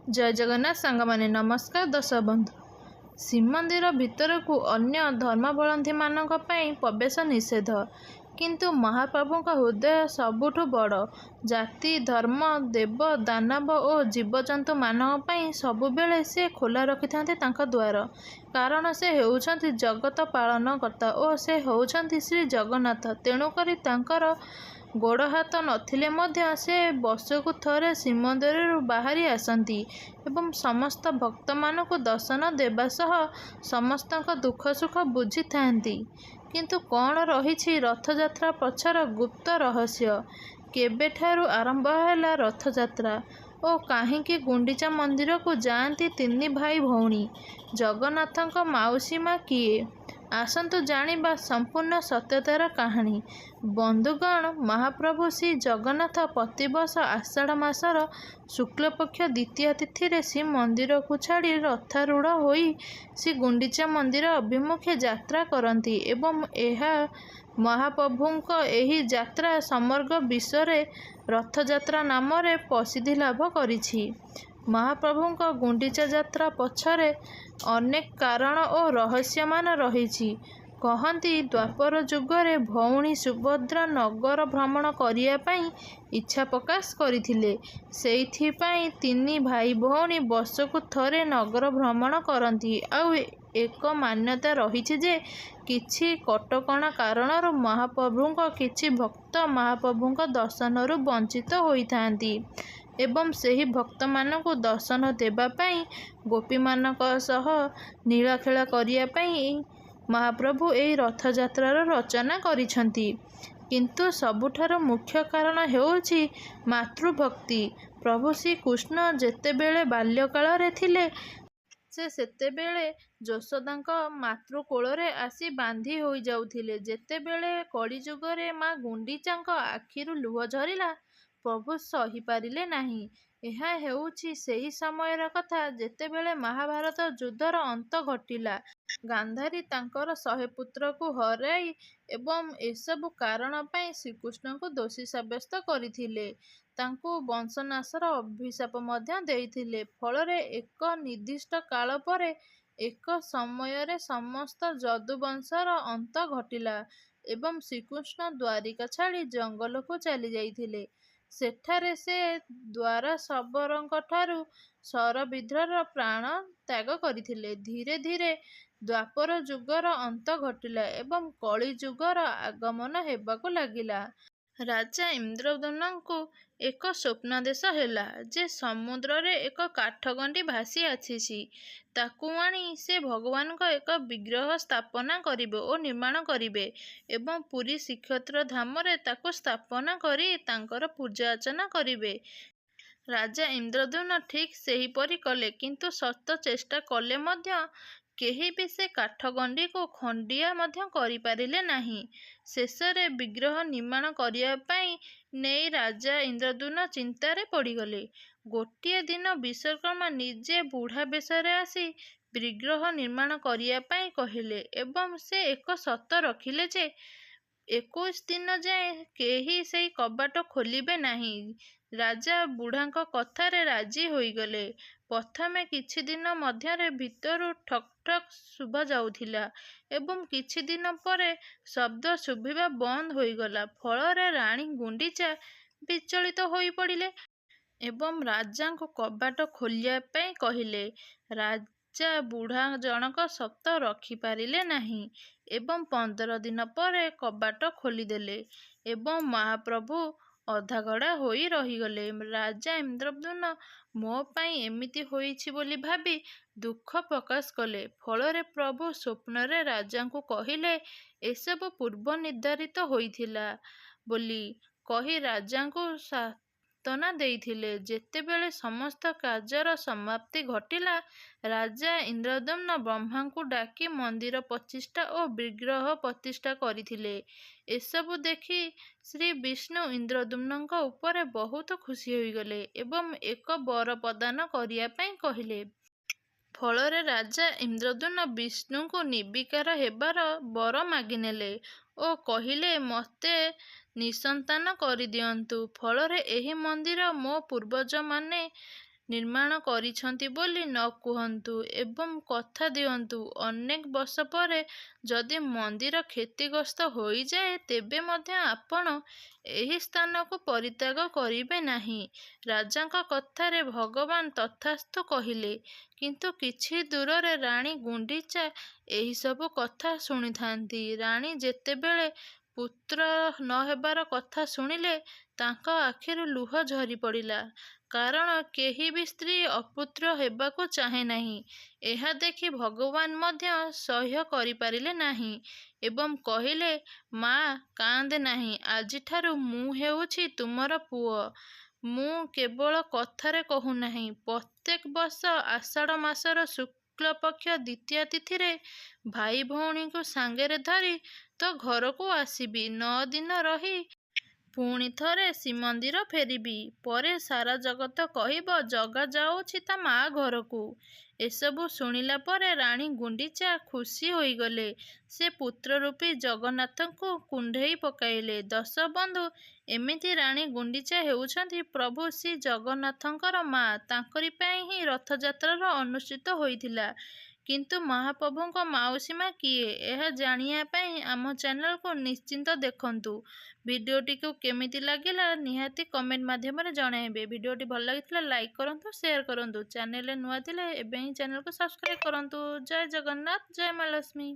ଜୟ ଜଗନ୍ନାଥ ସାଙ୍ଗମାନେ ନମସ୍କାର ଦର୍ଶକ ବନ୍ଧୁ। ଶ୍ରୀମନ୍ଦିର ଭିତରକୁ ଅନ୍ୟ ଧର୍ମାବଲମ୍ବୀମାନଙ୍କ ପାଇଁ ପ୍ରବେଶ ନିଷେଧ, କିନ୍ତୁ ମହାପ୍ରଭୁଙ୍କ ହୃଦୟ ସବୁଠୁ ବଡ଼। ଜାତି ଧର୍ମ ଦେବ ଦାନବ ଓ ଜୀବଜନ୍ତୁମାନଙ୍କ ପାଇଁ ସବୁବେଳେ ସେ ଖୋଲା ରଖିଥାନ୍ତି ତାଙ୍କ ଦ୍ୱାର। କାରଣ ସେ ହେଉଛନ୍ତି ଜଗତ ପାଳନକର୍ତ୍ତା ଓ ସେ ହେଉଛନ୍ତି ଶ୍ରୀ ଜଗନ୍ନାଥ। ତେଣୁକରି ତାଙ୍କର ଗୋଡ଼ ହାତ ନଥିଲେ ମଧ୍ୟ ସେ ବର୍ଷକୁ ଥରେ ଶ୍ରୀମନ୍ଦିରରୁ ବାହାରି ଆସନ୍ତି ଏବଂ ସମସ୍ତ ଭକ୍ତମାନଙ୍କୁ ଦର୍ଶନ ଦେବା ସହ ସମସ୍ତଙ୍କ ଦୁଃଖ ସୁଖ ବୁଝିଥାନ୍ତି। କିନ୍ତୁ କ'ଣ ରହିଛି ରଥଯାତ୍ରା ପଛର ଗୁପ୍ତ ରହସ୍ୟ? କେବେଠାରୁ ଆରମ୍ଭ ହେଲା ରଥଯାତ୍ରା ଓ କାହିଁକି ଗୁଣ୍ଡିଚା ମନ୍ଦିରକୁ ଯାଆନ୍ତି ତିନି ଭାଇ ଭଉଣୀ? ଜଗନ୍ନାଥଙ୍କ ମାଉସୀ ମା' କିଏ? ଆସନ୍ତୁ ଜାଣିବା ସମ୍ପୂର୍ଣ୍ଣ ସତ୍ୟତାର କାହାଣୀ। ବନ୍ଧୁଗଣ, ମହାପ୍ରଭୁ ଶ୍ରୀ ଜଗନ୍ନାଥ ପ୍ରତିବର୍ଷ ଆଷାଢ଼ ମାସର ଶୁକ୍ଳପକ୍ଷ ଦ୍ୱିତୀୟା ତିଥିରେ ଶ୍ରୀମନ୍ଦିରକୁ ଛାଡ଼ି ରଥାରୂଢ଼ ହୋଇ ଶ୍ରୀଗୁଣ୍ଡିଚା ମନ୍ଦିର ଅଭିମୁଖେ ଯାତ୍ରା କରନ୍ତି ଏବଂ ଏହା ମହାପ୍ରଭୁଙ୍କ ଏହି ଯାତ୍ରା ସମଗ୍ର ବିଶ୍ୱରେ ରଥଯାତ୍ରା ନାମରେ ପ୍ରସିଦ୍ଧି ଲାଭ କରିଛି। ମହାପ୍ରଭୁଙ୍କ ଗୁଣ୍ଡିଚା ଯାତ୍ରା ପଛରେ ଅନେକ କାରଣ ଓ ରହସ୍ୟମାନ ରହିଛି। କହନ୍ତି ଦ୍ୱାପର ଯୁଗରେ ଭଉଣୀ ସୁଭଦ୍ରା ନଗର ଭ୍ରମଣ କରିବା ପାଇଁ ଇଚ୍ଛା ପ୍ରକାଶ କରିଥିଲେ। ସେଇଥିପାଇଁ ତିନି ଭାଇ ଭଉଣୀ ବର୍ଷକୁ ଥରେ ନଗର ଭ୍ରମଣ କରନ୍ତି। ଆଉ ଏକ ମାନ୍ୟତା ରହିଛି ଯେ କିଛି କଟକଣା କାରଣରୁ ମହାପ୍ରଭୁଙ୍କ କିଛି ଭକ୍ତ ମହାପ୍ରଭୁଙ୍କ ଦର୍ଶନରୁ ବଞ୍ଚିତ ହୋଇଥାନ୍ତି ଏବଂ ସେହି ଭକ୍ତମାନଙ୍କୁ ଦର୍ଶନ ଦେବା ପାଇଁ ଗୋପୀମାନଙ୍କ ସହ ନୀଳାଖେଳା କରିବା ପାଇଁ ମହାପ୍ରଭୁ ଏହି ରଥଯାତ୍ରାର ରଚନା କରିଛନ୍ତି। କିନ୍ତୁ ସବୁଠାରୁ ମୁଖ୍ୟ କାରଣ ହେଉଛି ମାତୃଭକ୍ତି। ପ୍ରଭୁ ଶ୍ରୀକୃଷ୍ଣ ଯେତେବେଳେ ବାଲ୍ୟକାଳରେ ଥିଲେ ସେ ସେତେବେଳେ ଯଶୋଦାଙ୍କ ମାତୃକୋଳରେ ଆସି ବାନ୍ଧି ହୋଇଯାଉଥିଲେ। ଯେତେବେଳେ କଳିଯୁଗରେ ମା ଗୁଣ୍ଡିଚାଙ୍କ ଆଖିରୁ ଲୁହ ଝରିଲା, ପ୍ରଭୁ ସହିପାରିଲେ ନାହିଁ। ଏହା ହେଉଛି ସେହି ସମୟର କଥା ଯେତେବେଳେ ମହାଭାରତ ଯୁଦ୍ଧର ଅନ୍ତ ଘଟିଲା। ଗାନ୍ଧାରୀ ତାଙ୍କର 100 ପୁତ୍ରକୁ ହରାଇ ଏବଂ ଏସବୁ କାରଣ ପାଇଁ ଶ୍ରୀକୃଷ୍ଣଙ୍କୁ ଦୋଷୀ ସାବ୍ୟସ୍ତ କରିଥିଲେ। ତାଙ୍କୁ ବଂଶନାଶର ଅଭିଶାପ ମଧ୍ୟ ଦେଇଥିଲେ। ଫଳରେ ଏକ ନିର୍ଦ୍ଦିଷ୍ଟ କାଳ ପରେ ଏକ ସମୟରେ ସମସ୍ତ ଯଦୁବଂଶର ଅନ୍ତ ଘଟିଲା ଏବଂ ଶ୍ରୀକୃଷ୍ଣ ଦ୍ୱାରିକା ଛାଡ଼ି ଜଙ୍ଗଲକୁ ଚାଲିଯାଇଥିଲେ। ସେଠାରେ ସେ ଦ୍ୱାରଶବରଙ୍କଠାରୁ ଶରବିଦ୍ଧର ପ୍ରାଣ ତ୍ୟାଗ କରିଥିଲେ। ଧୀରେ ଧୀରେ ଦ୍ୱାପର ଯୁଗର ଅନ୍ତ ଘଟିଲା ଏବଂ କଳିଯୁଗର ଆଗମନ ହେବାକୁ ଲାଗିଲା। ରାଜା ଇନ୍ଦ୍ରଦ୍ୟୁମ୍ନଙ୍କୁ ଏକ ସ୍ୱପ୍ନାଦେଶ ହେଲା ଯେ ସମୁଦ୍ରରେ ଏକ କାଠଗଣ୍ଡି ଭାସି ଆସିଛି। ତାକୁ ଆଣି ସେ ଭଗବାନଙ୍କ ଏକ ବିଗ୍ରହ ସ୍ଥାପନା କରିବେ ଓ ନିର୍ମାଣ କରିବେ ଏବଂ ପୁରୀ ଶ୍ରୀକ୍ଷେତ୍ର ଧାମରେ ତାକୁ ସ୍ଥାପନା କରି ତାଙ୍କର ପୂଜା ଅର୍ଚ୍ଚନା କରିବେ। ରାଜା ଇନ୍ଦ୍ରଦ୍ୟୁମ୍ନ ଠିକ୍ ସେହିପରି କଲେ, କିନ୍ତୁ ଶତ ଚେଷ୍ଟା କଲେ ମଧ୍ୟ କେହି ବି ସେ କାଠଗଣ୍ଡିକୁ ଖଣ୍ଡିଆ ମଧ୍ୟ କରିପାରିଲେ ନାହିଁ। ଶେଷରେ ବିଗ୍ରହ ନିର୍ମାଣ କରିବା ପାଇଁ ନେଇ ରାଜା ଇନ୍ଦ୍ରଦ୍ୟୁମ୍ନ ଚିନ୍ତାରେ ପଡ଼ିଗଲେ। ଗୋଟିଏ ଦିନ ବିଶ୍ୱକର୍ମା ନିଜେ ବୁଢ଼ା ବେଶରେ ଆସି ବିଗ୍ରହ ନିର୍ମାଣ କରିବା ପାଇଁ କହିଲେ ଏବଂ ସେ ଏକ ସର୍ତ୍ତ ରଖିଲେ ଯେ 21 ଦିନ ଯାଏ କେହି ସେହି କବାଟ ଖୋଲିବେ ନାହିଁ। ରାଜା ବୁଢ଼ାଙ୍କ କଥାରେ ରାଜି ହୋଇଗଲେ। ପ୍ରଥମେ କିଛି ଦିନ ମଧ୍ୟରେ ଭିତରୁ ଠକ୍ ଠକ୍ ଶୁଭାଯାଉଥିଲା ଏବଂ କିଛି ଦିନ ପରେ ଶବ୍ଦ ଶୁଭିବା ବନ୍ଦ ହୋଇଗଲା। ଫଳରେ ରାଣୀ ଗୁଣ୍ଡିଚା ବିଚଳିତ ହୋଇପଡ଼ିଲେ ଏବଂ ରାଜାଙ୍କୁ କବାଟ ଖୋଲିବା ପାଇଁ କହିଲେ। ରାଜା ବୁଢ଼ା ଜଣକ ସର୍ତ୍ତ ରଖିପାରିଲେ ନାହିଁ ଏବଂ 15 ଦିନ ପରେ କବାଟ ଖୋଲିଦେଲେ ଏବଂ ମହାପ୍ରଭୁ ଅଧାଗଢ଼ା ହୋଇ ରହିଗଲେ। ରାଜା ଇନ୍ଦ୍ରଦ୍ୟୁମ୍ନ ମୋ ପାଇଁ ଏମିତି ହୋଇଛି ବୋଲି ଭାବି ଦୁଃଖ ପ୍ରକାଶ କଲେ। ଫଳରେ ପ୍ରଭୁ ସ୍ୱପ୍ନରେ ରାଜାଙ୍କୁ କହିଲେ ଏସବୁ ପୂର୍ବ ନିର୍ଦ୍ଧାରିତ ହୋଇଥିଲା ବୋଲି କହି ରାଜାଙ୍କୁ ସାନ୍ତ୍ୱନା ଦେଇଥିଲେ। ଯେତେବେଳେ ସମସ୍ତ କାର୍ଯ୍ୟର ସମାପ୍ତି ଘଟିଲା, ରାଜା ଇନ୍ଦ୍ରଦ୍ୟୁମ୍ନ ବ୍ରହ୍ମାଙ୍କୁ ଡାକି ମନ୍ଦିର ପ୍ରତିଷ୍ଠା ଓ ବିଗ୍ରହ ପ୍ରତିଷ୍ଠା କରିଥିଲେ। ଏସବୁ ଦେଖି ଶ୍ରୀ ବିଷ୍ଣୁ ଇନ୍ଦ୍ରଦ୍ୟୁମ୍ନଙ୍କ ଉପରେ ବହୁତ ଖୁସି ହୋଇଗଲେ ଏବଂ ଏକ ବର ପ୍ରଦାନ କରିବା ପାଇଁ କହିଲେ। ଫଳରେ ରାଜା ଇନ୍ଦ୍ରଦ୍ୟୁମ୍ନ ବିଷ୍ଣୁଙ୍କୁ ନିର୍ବିକାର ହେବାର ବର ମାଗିନେଲେ ଓ କହିଲେ ମୋତେ ନିଃସନ୍ତାନ କରିଦିଅନ୍ତୁ। ଫଳରେ ଏହି ମନ୍ଦିର ମୋ ପୂର୍ବଜମାନେ ନିର୍ମାଣ କରିଛନ୍ତି ବୋଲି ନ କୁହନ୍ତୁ ଏବଂ କଥା ଦିଅନ୍ତୁ ଅନେକ ବର୍ଷ ପରେ ଯଦି ମନ୍ଦିର କ୍ଷତିଗ୍ରସ୍ତ ହୋଇଯାଏ ତେବେ ମଧ୍ୟ ଆପଣ ଏହି ସ୍ଥାନକୁ ପରିତ୍ୟାଗ କରିବେ ନାହିଁ। ରାଜାଙ୍କ କଥାରେ ଭଗବାନ ତଥାସ୍ତୁ କହିଲେ। କିନ୍ତୁ କିଛି ଦୂରରେ ରାଣୀ ଗୁଣ୍ଡିଚା ଏହିସବୁ କଥା ଶୁଣିଥାନ୍ତି। ରାଣୀ ଯେତେବେଳେ ପୁତ୍ର ନ ହେବାର କଥା ଶୁଣିଲେ ତାଙ୍କ ଆଖିରୁ ଲୁହ ଝରି ପଡ଼ିଲା। କାରଣ କେହି ବି ସ୍ତ୍ରୀ ଅପୁତ୍ର ହେବାକୁ ଚାହେଁ ନାହିଁ। ଏହା ଦେଖି ଭଗବାନ ମଧ୍ୟ ସହ୍ୟ କରିପାରିଲେ ନାହିଁ ଏବଂ କହିଲେ, ମା, କାନ୍ଦେ ନାହିଁ। ଆଜିଠାରୁ ମୁଁ ହେଉଛି ତୁମର ପୁଅ। ମୁଁ କେବଳ କଥାରେ କହୁନାହିଁ, ପ୍ରତ୍ୟେକ ବର୍ଷ ଆଷାଢ଼ ମାସର ଶୁକ୍ଳପକ୍ଷ ଦ୍ୱିତୀୟା ତିଥିରେ ଭାଇ ଭଉଣୀଙ୍କୁ ସାଙ୍ଗରେ ଧରି ତୋ ଘରକୁ ଆସିବି। 9 ଦିନ ରହି ପୁଣି ଥରେ ଶ୍ରୀମନ୍ଦିର ଫେରିବି। ପରେ ସାରା ଜଗତ କହିବ ଜଗା ଯାଉଛି ତା ମା ଘରକୁ। ଏସବୁ ଶୁଣିଲା ପରେ ରାଣୀ ଗୁଣ୍ଡିଚା ଖୁସି ହୋଇଗଲେ। ସେ ପୁତ୍ର ରୂପୀ ଜଗନ୍ନାଥଙ୍କୁ କୁଣ୍ଢେଇ ପକାଇଲେ। ଦଶବନ୍ଧୁ, ଏମିତି ରାଣୀ ଗୁଣ୍ଡିଚା ହେଉଛନ୍ତି ପ୍ରଭୁ ଶ୍ରୀ ଜଗନ୍ନାଥଙ୍କର ମା। ତାଙ୍କରି ପାଇଁ ହିଁ ରଥଯାତ୍ରାର ଅନୁଷ୍ଠିତ ହୋଇଥିଲା। କିନ୍ତୁ ମହାପ୍ରଭୁଙ୍କ ମାଉସୀ ମା କିଏ? ଏହା ଜାଣିବା ପାଇଁ ଆମ ଚ୍ୟାନେଲକୁ ନିଶ୍ଚିନ୍ତ ଦେଖନ୍ତୁ। ଭିଡ଼ିଓଟିକୁ କେମିତି ଲାଗିଲା ନିହାତି କମେଣ୍ଟ ମାଧ୍ୟମରେ ଜଣାଇବେ। ଭିଡ଼ିଓଟି ଭଲ ଲାଗିଥିଲା ଲାଇକ୍ କରନ୍ତୁ, ସେୟାର କରନ୍ତୁ। ଚ୍ୟାନେଲରେ ନୂଆ ଥିଲେ ଏବେ ହିଁ ଚ୍ୟାନେଲକୁ ସବସ୍କ୍ରାଇବ୍ କରନ୍ତୁ। ଜୟ ଜଗନ୍ନାଥ, ଜୟ ମା ଲକ୍ଷ୍ମୀ।